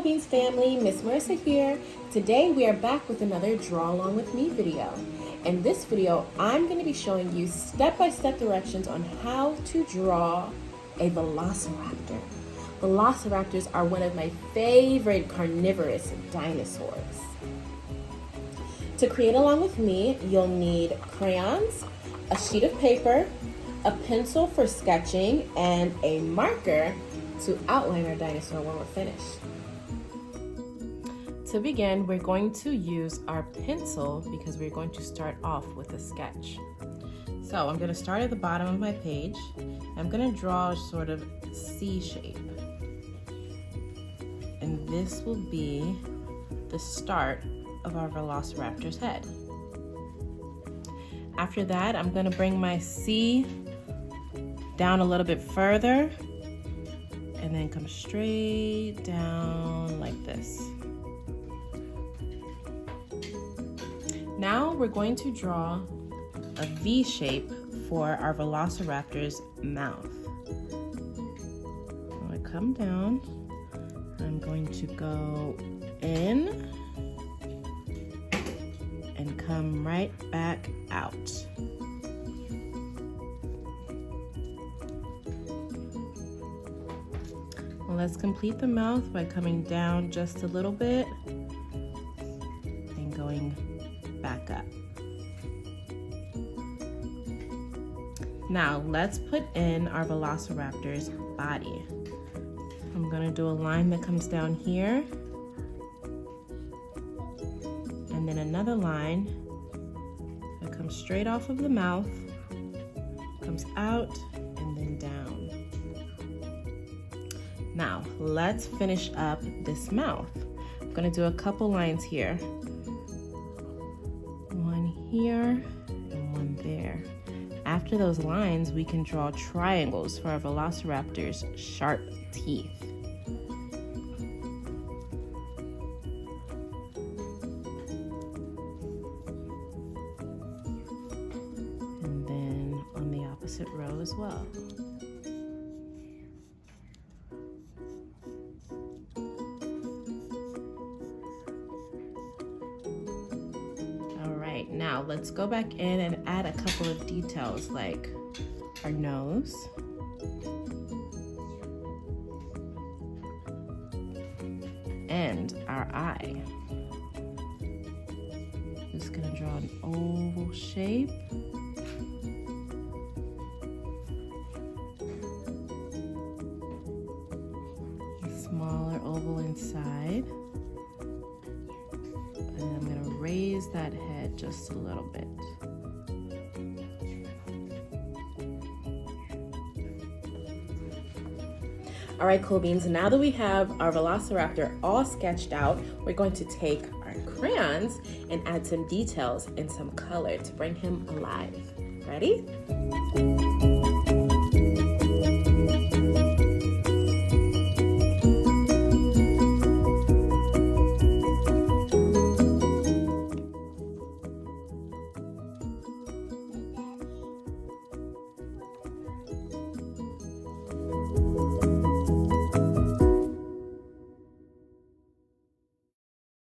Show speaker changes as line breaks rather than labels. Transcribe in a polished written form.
Cool Beans family, Miss Marissa here. Today we are back with another Draw Along With Me video. In this video, I'm going to be showing you step-by-step directions on how to draw a Velociraptor. Velociraptors are one of my favorite carnivorous dinosaurs. To create along with me, you'll need crayons, a sheet of paper, a pencil for sketching, and a marker to outline our dinosaur when we're finished. To begin, we're going to use our pencil because we're going to start off with a sketch. So I'm going to start at the bottom of my page. I'm going to draw a sort of C shape. And this will be the start of our Velociraptor's head. After that, I'm going to bring my C down a little bit further and then come straight down like this. Now we're going to draw a V shape for our Velociraptor's mouth. I'm going to come down. I'm going to go in and come right back out. Well, let's complete the mouth by coming down just a little bit and going back up. Now let's put in our Velociraptor's body. I'm going to do a line that comes down here and then another line that comes straight off of the mouth, comes out and then down. Now let's finish up this mouth. I'm going to do a couple lines here. One here and one there. After those lines, we can draw triangles for our Velociraptor's sharp teeth. And then on the opposite row as well. Now let's go back in and add a couple of details like our nose, and our eye. Just gonna draw an oval shape. A smaller oval inside. And I'm going to raise that head just a little bit. All right, Cool Beans, now that we have our Velociraptor all sketched out, we're going to take our crayons and add some details and some color to bring him alive. Ready?